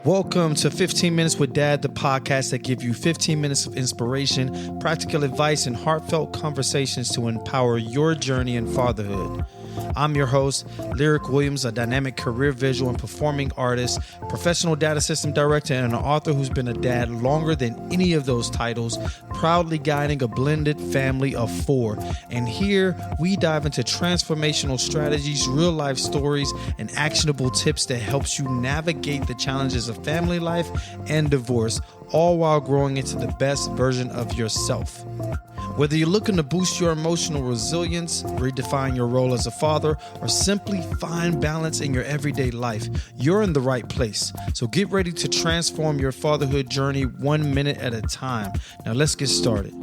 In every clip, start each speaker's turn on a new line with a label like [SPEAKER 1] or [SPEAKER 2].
[SPEAKER 1] Welcome to 15 Minutes with Dad, the podcast that gives you 15 minutes of inspiration, practical advice, and heartfelt conversations to empower your journey in fatherhood. I'm your host, Lirec Williams, a dynamic career visual and performing artist, professional data system director, and an author who's been a dad longer than any of those titles, proudly guiding a blended family of 4. And here we dive into transformational strategies, real life stories, and actionable tips that helps you navigate the challenges of family life and divorce, all while growing into the best version of yourself. Whether you're looking to boost your emotional resilience, redefine your role as a father, or simply find balance in your everyday life, you're in the right place. So get ready to transform your fatherhood journey 1 minute at a time. Now let's get started.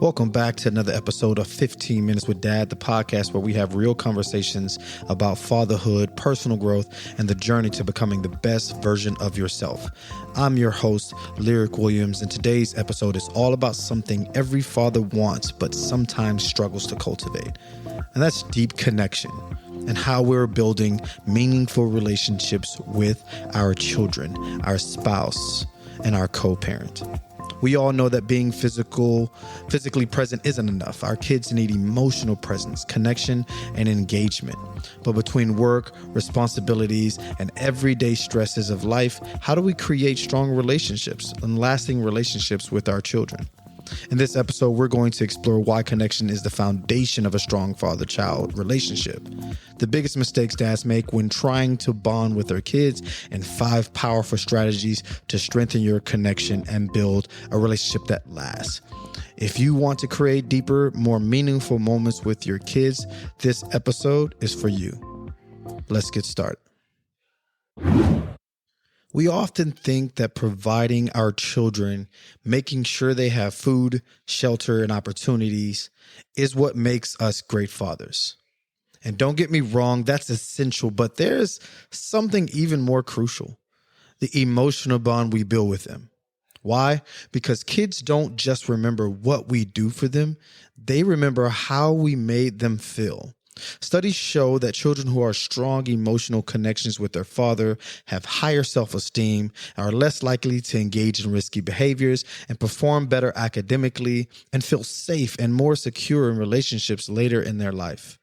[SPEAKER 1] Welcome back to another episode of 15 Minutes with Dad, the podcast where we have real conversations about fatherhood, personal growth, and the journey to becoming the best version of yourself. I'm your host, Lirec Williams, and today's episode is all about something every father wants but sometimes struggles to cultivate, and that's deep connection and how we're building meaningful relationships with our children, our spouse, and our co-parent. We all know that being physically present isn't enough. Our kids need emotional presence, connection, and engagement. But between work, responsibilities, and everyday stresses of life, how do we create strong relationships and lasting relationships with our children? In this episode, we're going to explore why connection is the foundation of a strong father-child relationship, the biggest mistakes dads make when trying to bond with their kids, and 5 powerful strategies to strengthen your connection and build a relationship that lasts. If you want to create deeper, more meaningful moments with your kids, this episode is for you. Let's get started. We often think that providing our children, making sure they have food, shelter, and opportunities is what makes us great fathers. And don't get me wrong, that's essential, but there's something even more crucial: the emotional bond we build with them. Why? Because kids don't just remember what we do for them, they remember how we made them feel. Studies show that children who are strong emotional connections with their father have higher self-esteem, are less likely to engage in risky behaviors, and perform better academically, and feel safe and more secure in relationships later in their life.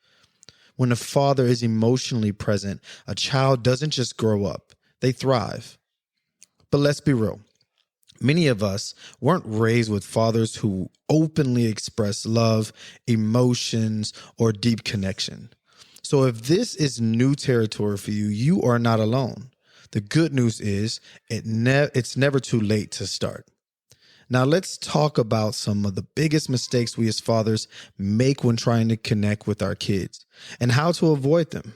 [SPEAKER 1] When a father is emotionally present, a child doesn't just grow up, they thrive. But let's be real. Many of us weren't raised with fathers who openly express love, emotions, or deep connection. So if this is new territory for you, you are not alone. The good news is it's never too late to start. Now let's talk about some of the biggest mistakes we as fathers make when trying to connect with our kids and how to avoid them.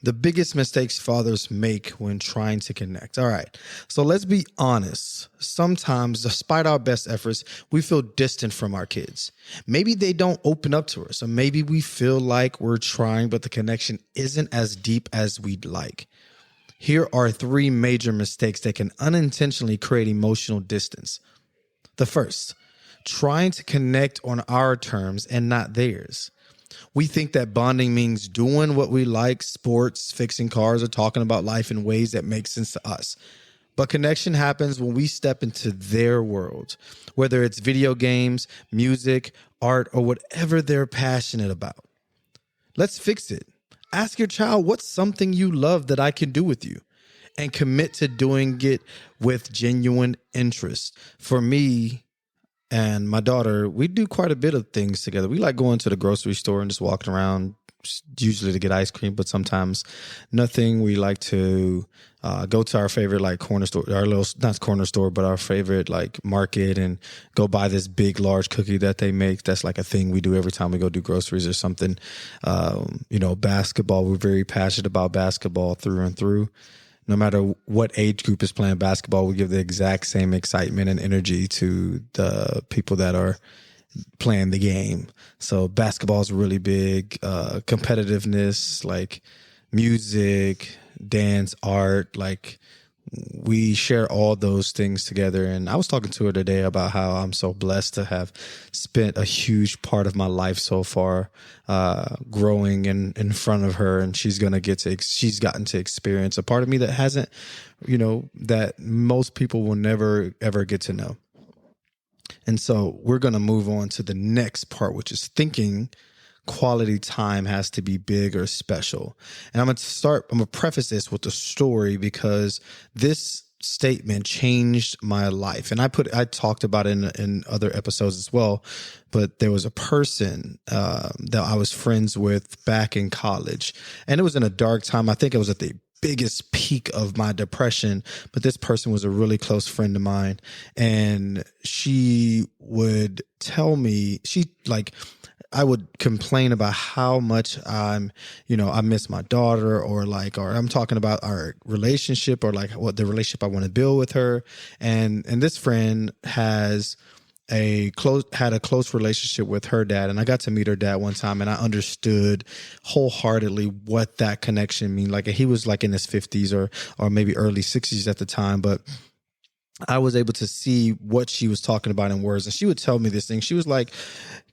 [SPEAKER 1] The biggest mistakes fathers make when trying to connect. All right, so let's be honest. Sometimes, despite our best efforts, we feel distant from our kids. Maybe they don't open up to us, or maybe we feel like we're trying, but the connection isn't as deep as we'd like. Here are 3 major mistakes that can unintentionally create emotional distance. The first, trying to connect on our terms and not theirs. We think that bonding means doing what we like, sports, fixing cars, or talking about life in ways that make sense to us. But connection happens when we step into their world, whether it's video games, music, art, or whatever they're passionate about. Let's fix it. Ask your child, what's something you love that I can do with you? And commit to doing it with genuine interest. For me and my daughter, we do quite a bit of things together. We like going to the grocery store and just walking around, usually to get ice cream, but sometimes nothing. We like to go to our favorite corner store, our little, not corner store, but our favorite market, and go buy this big, large cookie that they make. That's a thing we do every time we go do groceries or something. Basketball, we're very passionate about basketball through and through. No matter what age group is playing basketball, we give the exact same excitement and energy to the people that are playing the game. So basketball is really big. Competitiveness, music, dance, art. we share all those things together. And I was talking to her today about how I'm so blessed to have spent a huge part of my life so far growing in front of her. And she's gotten to experience a part of me that hasn't, that most people will never, ever get to know. And so we're going to move on to the next part, which is thinking quality time has to be big or special. And I'm going to preface this with a story because this statement changed my life. And I talked about it in other episodes as well, but there was a person that I was friends with back in college, and it was in a dark time. I think it was at the biggest peak of my depression, but this person was a really close friend of mine, and she would tell me, I would complain about how much I miss my daughter, or I'm talking about our relationship, or like what the relationship I want to build with her. And this friend had a close relationship with her dad. And I got to meet her dad one time, and I understood wholeheartedly what that connection mean. Like, he was like in his 50s or maybe early 60s at the time, but I was able to see what she was talking about in words. And she would tell me this thing. She was like,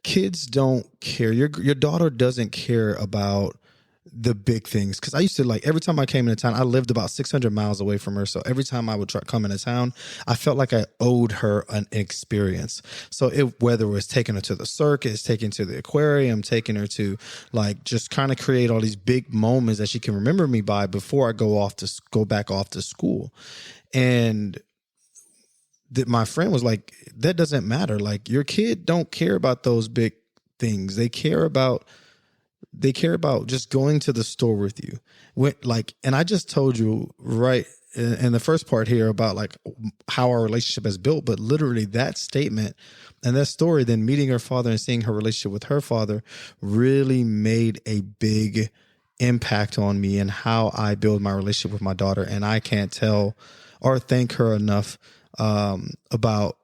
[SPEAKER 1] kids don't care. Your daughter doesn't care about the big things. Because I used to, every time I came into town, I lived about 600 miles away from her. So every time I would come into town, I felt like I owed her an experience. So whether it was taking her to the circus, taking her to the aquarium, taking her to just kind of create all these big moments that she can remember me by before I go back off to school. And my friend was like, that doesn't matter. Like, your kid don't care about those big things. They care about just going to the store with you. And I just told you right in the first part here about how our relationship is built, but literally that statement and that story, then meeting her father and seeing her relationship with her father, really made a big impact on me and how I build my relationship with my daughter. And I can't tell or thank her enough about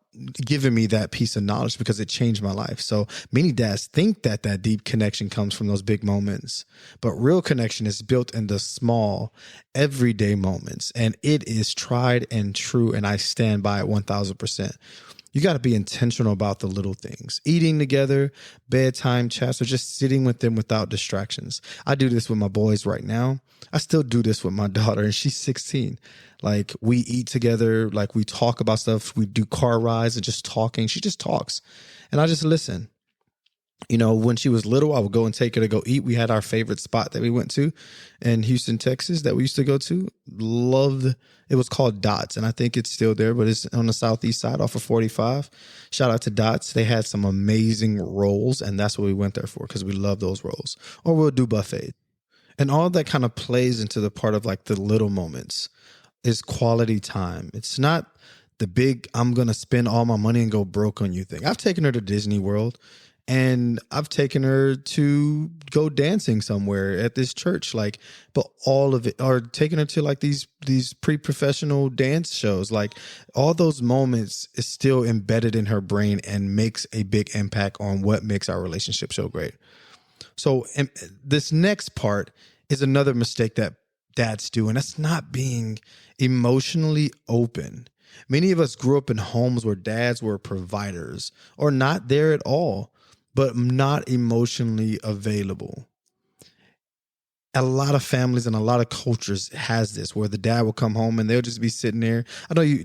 [SPEAKER 1] giving me that piece of knowledge, because it changed my life. So many dads think that deep connection comes from those big moments, but real connection is built in the small, everyday moments. And it is tried and true. And I stand by it 1000%. You got to be intentional about the little things, eating together, bedtime chats, or just sitting with them without distractions. I do this with my boys right now. I still do this with my daughter, and she's 16. We eat together, we talk about stuff. We do car rides and just talking. She just talks, and I just listen. When she was little, I would go and take her to go eat. We had our favorite spot that we went to in Houston, Texas, that we used to go to. Loved. It was called Dots, and I think it's still there, but it's on the southeast side off of 45. Shout out to Dots. They had some amazing rolls, and that's what we went there for, because we love those rolls. Or we'll do buffet. And all that kind of plays into the part of the little moments is quality time. It's not the big, I'm going to spend all my money and go broke on you thing. I've taken her to Disney World, and I've taken her to go dancing somewhere at this church, but all of it, or taking her to these pre-professional dance shows. All those moments is still embedded in her brain and makes a big impact on what makes our relationship so great. So this next part is another mistake that dads do, and that's not being emotionally open. Many of us grew up in homes where dads were providers, or not there at all, but not emotionally available. A lot of families and a lot of cultures has this, where the dad will come home and they'll just be sitting there. I know you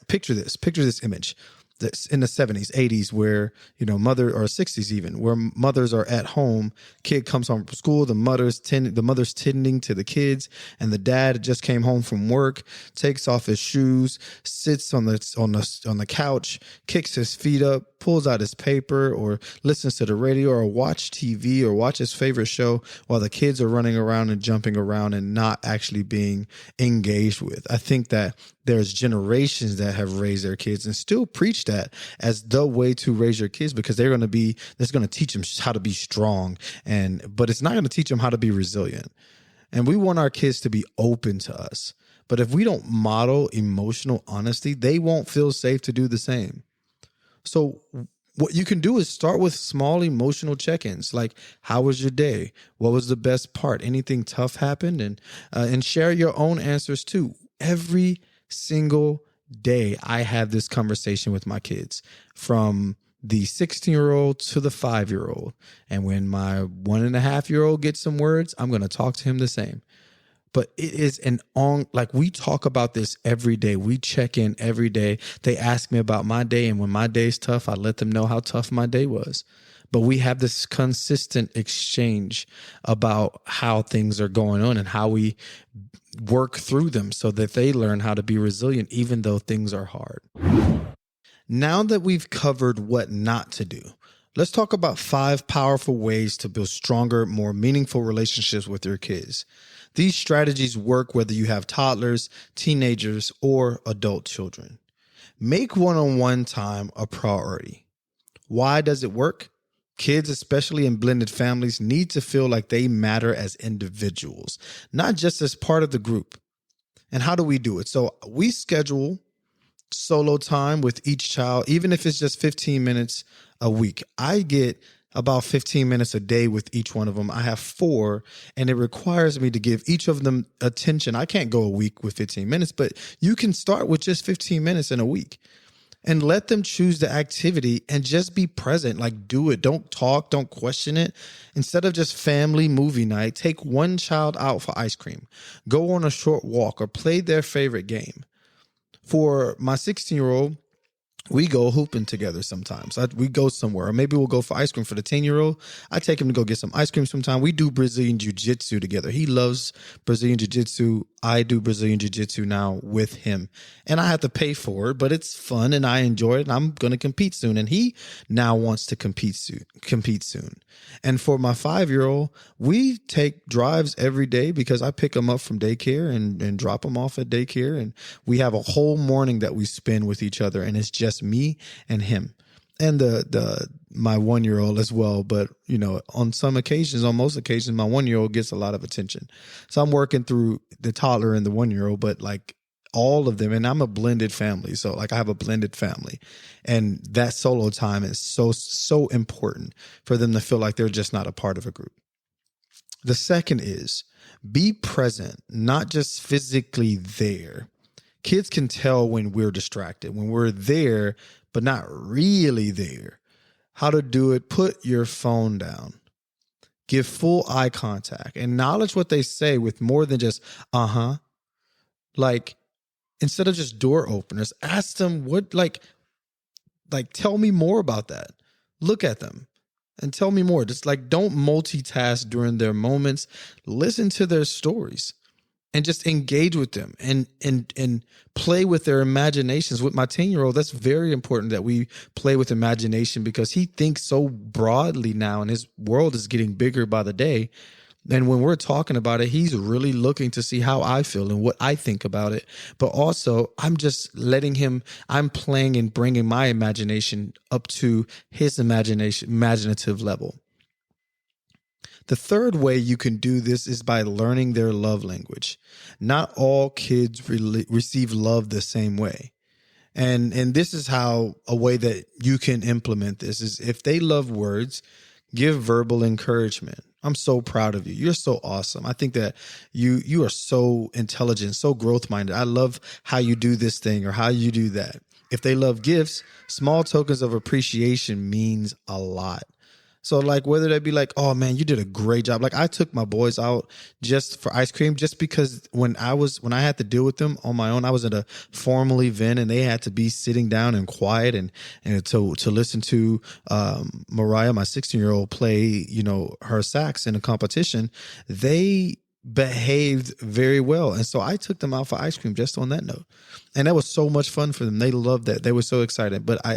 [SPEAKER 1] picture this image. That's in the 70s, 80s, where, mother, or 60s even, where mothers are at home, kid comes home from school, the mother's tending to the kids, and the dad just came home from work, takes off his shoes, sits on the couch, kicks his feet up, pulls out his paper, or listens to the radio, or watch TV, or watch his favorite show while the kids are running around and jumping around and not actually being engaged with. I think that there's generations that have raised their kids and still preach that as the way to raise your kids, because that's going to teach them how to be strong, but it's not going to teach them how to be resilient. And we want our kids to be open to us. But if we don't model emotional honesty, they won't feel safe to do the same. So what you can do is start with small emotional check-ins, like, how was your day? What was the best part? Anything tough happened? And share your own answers too. Every single day I have this conversation with my kids, from the 16-year-old to the 5-year-old. And when my 1.5-year-old gets some words, I'm going to talk to him the same. But it is like we talk about this every day. We check in every day. They ask me about my day. And when my day's tough, I let them know how tough my day was. But we have this consistent exchange about how things are going on and how we work through them so that they learn how to be resilient, even though things are hard. Now that we've covered what not to do, let's talk about 5 powerful ways to build stronger, more meaningful relationships with your kids. These strategies work whether you have toddlers, teenagers, or adult children. Make one-on-one time a priority. Why does it work? Kids, especially in blended families, need to feel like they matter as individuals, not just as part of the group. And how do we do it? So we schedule solo time with each child, even if it's just 15 minutes a week. I get about 15 minutes a day with each one of them. I have 4, and it requires me to give each of them attention. I can't go a week with 15 minutes, but you can start with just 15 minutes in a week and let them choose the activity and just be present. Like, do it. Don't talk. Don't question it. Instead of just family movie night, take one child out for ice cream, go on a short walk, or play their favorite game. For my 16-year-old, we go hooping together sometimes. We go somewhere, or maybe we'll go for ice cream. For the 10-year-old, I take him to go get some ice cream sometime. We do Brazilian jiu-jitsu together. He loves Brazilian jiu-jitsu. I do Brazilian jiu-jitsu now with him, and I have to pay for it, but it's fun and I enjoy it. And I'm going to compete soon, and he now wants to compete soon. And for my 5-year-old, we take drives every day because I pick him up from daycare and drop him off at daycare, and we have a whole morning that we spend with each other, and it's just me and him. And my 1-year-old as well. But, on most occasions, my 1-year-old gets a lot of attention. So I'm working through the toddler and the 1-year-old, but like all of them. And I'm a blended family. So like I have a blended family, and that solo time is so, so important for them to feel like they're just not a part of a group. The second is be present, not just physically there. Kids can tell when we're distracted, when we're there, but not really there. How to do it: put your phone down. Give full eye contact. Acknowledge what they say with more than just, Like, instead of just door openers, ask them what, tell me more about that. Look at them and tell me more. Just don't multitask during their moments. Listen to their stories. And just engage with them and play with their imaginations. With my 10-year-old, that's very important that we play with imagination, because he thinks so broadly now and his world is getting bigger by the day. And when we're talking about it, he's really looking to see how I feel and what I think about it. But also, I'm just I'm playing and bringing my imagination up to his imaginative level. The third way you can do this is by learning their love language. Not all kids receive love the same way. And this is how a way that you can implement this is, if they love words, give verbal encouragement. I'm so proud of you. You're so awesome. I think that you are so intelligent, so growth-minded. I love how you do this thing or how you do that. If they love gifts, small tokens of appreciation means a lot. So whether that be oh man, you did a great job. I took my boys out just for ice cream, just because when I had to deal with them on my own, I was at a formal event and they had to be sitting down and quiet and to listen to Mariah, my 16-year-old, play, her sax in a competition. They behaved very well. And so I took them out for ice cream just on that note. And that was so much fun for them. They loved that. They were so excited. But I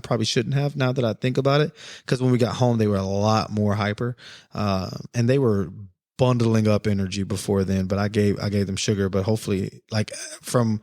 [SPEAKER 1] probably shouldn't have, now that I think about it, because when we got home, they were a lot more hyper. And they were bundling up energy before then, but I gave them sugar. But hopefully, from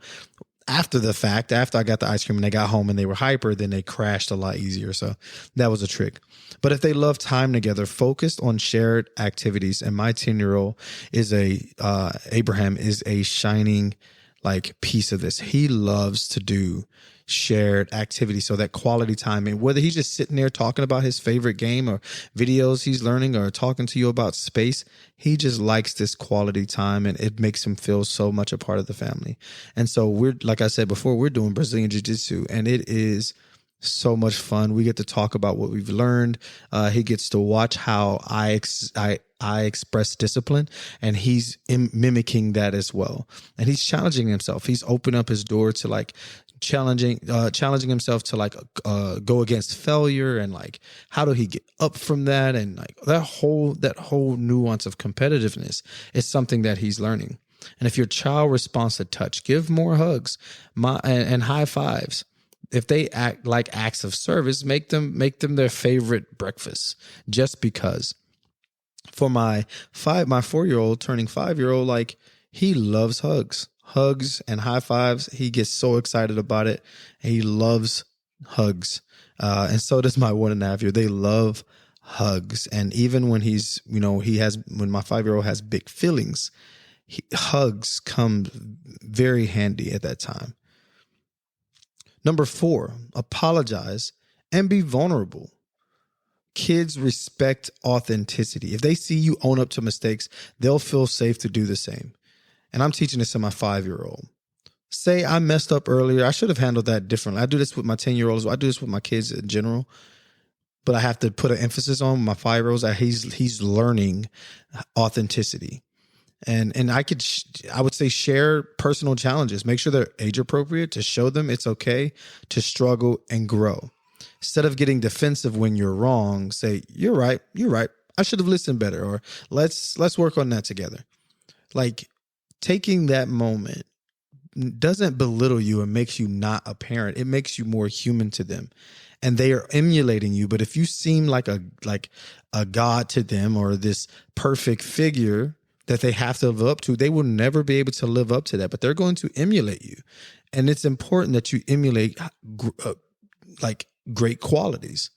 [SPEAKER 1] after the fact, after I got the ice cream and they got home and they were hyper, then they crashed a lot easier. So that was a trick. But if they love time together, focused on shared activities. And my 10-year-old is Abraham is a shining like piece of this. He loves to do shared activity, so that quality time, and whether he's just sitting there talking about his favorite game or videos he's learning or talking to you about space, he just likes this quality time, and it makes him feel so much a part of the family. And so we're, like I said before, we're doing Brazilian Jiu-Jitsu, and it is so much fun. We get to talk about what we've learned. He gets to watch how I express discipline, and he's mimicking that as well. And he's challenging himself. He's opened up his door to like challenging himself to like go against failure, and like how do he get up from that, and like that whole nuance of competitiveness is something that he's learning. And if your child responds to touch, give more hugs and high fives. If they act like acts of service, make them their favorite breakfast, just because. For my 4-year-old turning 5-year-old, like, he loves hugs and high fives. He gets so excited about it. He loves hugs. And so does my 1.5-year. They love hugs. And even when when my 5-year-old has big feelings, hugs come very handy at that time. Number 4, apologize and be vulnerable. Kids respect authenticity. If they see you own up to mistakes, they'll feel safe to do the same. And I'm teaching this to my 5-year-old. Say I messed up earlier. I should have handled that differently. I do this with my 10-year-olds. I do this with my kids in general. But I have to put an emphasis on my 5-year-olds that he's learning authenticity. And I would say share personal challenges. Make sure they're age appropriate to show them it's okay to struggle and grow. Instead of getting defensive when you're wrong, say, you're right. I should have listened better, or let's work on that together. Like, taking that moment doesn't belittle you and makes you not a parent. It makes you more human to them. And they are emulating you. But if you seem like a god to them, or this perfect figure that they have to live up to, they will never be able to live up to that, but they're going to emulate you. And it's important that you emulate like great qualities.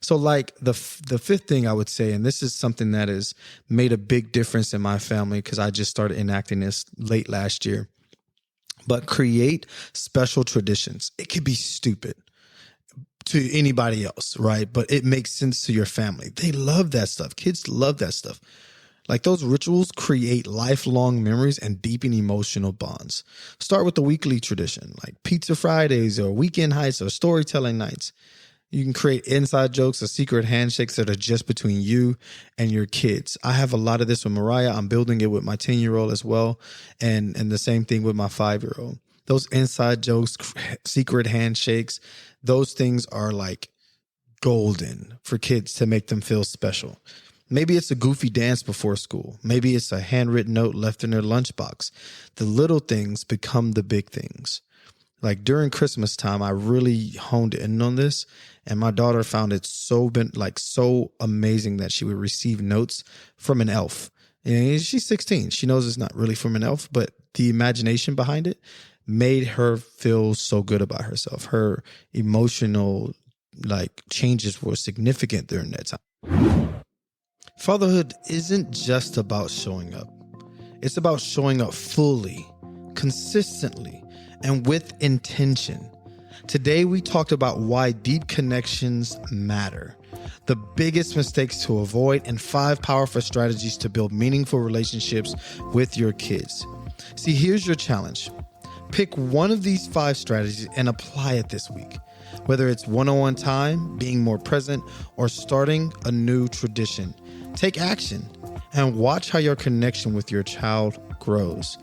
[SPEAKER 1] So like the fifth thing I would say, and this is something that has made a big difference in my family because I just started enacting this late last year, but create special traditions. It could be stupid to anybody else, right? But it makes sense to your family. They love that stuff. Kids love that stuff. Like, those rituals create lifelong memories and deepen emotional bonds. Start with the weekly tradition, like pizza Fridays or weekend hikes or storytelling nights. You can create inside jokes or secret handshakes that are just between you and your kids. I have a lot of this with Mariah. I'm building it with my 10-year-old as well. And the same thing with my 5-year-old. Those inside jokes, secret handshakes, those things are like golden for kids to make them feel special. Maybe it's a goofy dance before school. Maybe it's a handwritten note left in their lunchbox. The little things become the big things. Like during Christmas time, I really honed in on this, and my daughter found it so amazing that she would receive notes from an elf. And she's 16. She knows it's not really from an elf, but the imagination behind it made her feel so good about herself. Her emotional changes were significant during that time. Fatherhood isn't just about showing up. It's about showing up fully, consistently, and with intention. Today, we talked about why deep connections matter, the biggest mistakes to avoid, and 5 powerful strategies to build meaningful relationships with your kids. See, here's your challenge. Pick one of these 5 strategies and apply it this week. Whether it's one-on-one time, being more present, or starting a new tradition, take action and watch how your connection with your child grows.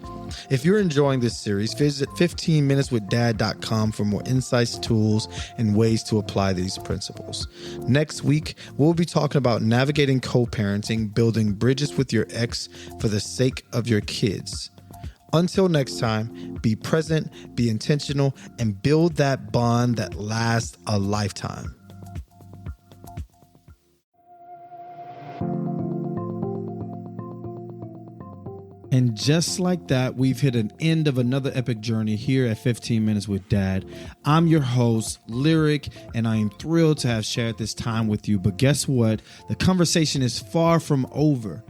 [SPEAKER 1] If you're enjoying this series, visit 15minuteswithdad.com for more insights, tools, and ways to apply these principles. Next week, we'll be talking about navigating co-parenting, building bridges with your ex for the sake of your kids. Until next time, be present, be intentional, and build that bond that lasts a lifetime. And just like that, we've hit an end of another epic journey here at 15 Minutes with Dad. I'm your host, Lirec, and I am thrilled to have shared this time with you. But guess what? The conversation is far from over.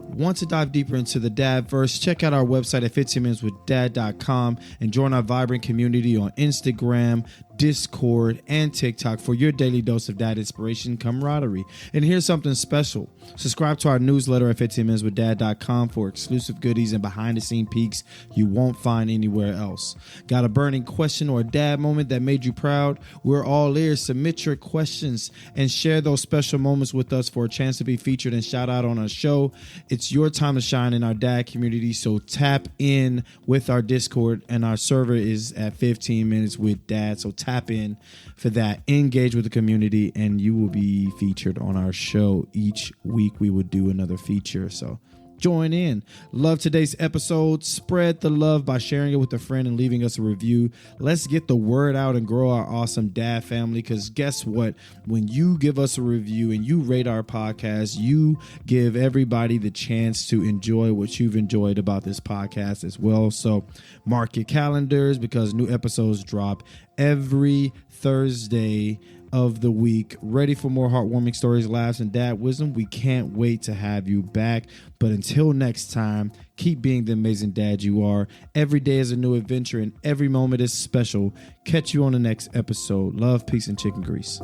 [SPEAKER 1] Want to dive deeper into the Dadverse? Check out our website at 15minuteswithdad.com and join our vibrant community on Instagram, Discord, and TikTok for your daily dose of dad inspiration camaraderie. And here's something special. Subscribe to our newsletter at 15minuteswithdad.com for exclusive goodies and behind-the-scene peeks you won't find anywhere else. Got a burning question or a dad moment that made you proud? We're all ears. Submit your questions and share those special moments with us for a chance to be featured and shout out on our show. It's your time to shine in our dad community, so tap in with our Discord, and our server is at 15 Minutes with Dad. So tap in for that, engage with the community, and you will be featured on our show. Each week we will do another feature, so join in. Love today's episode. Spread the love by sharing it with a friend and leaving us a review. Let's get the word out and grow our awesome dad family, because guess what? When you give us a review and you rate our podcast, you give everybody the chance to enjoy what you've enjoyed about this podcast as well. So mark your calendars, because new episodes drop every Thursday of the week. Ready for more heartwarming stories, laughs, and dad wisdom? We can't wait to have you back. But until next time, keep being the amazing dad you are. Every day is a new adventure and every moment is special. Catch you on the next episode. Love, peace, and chicken grease.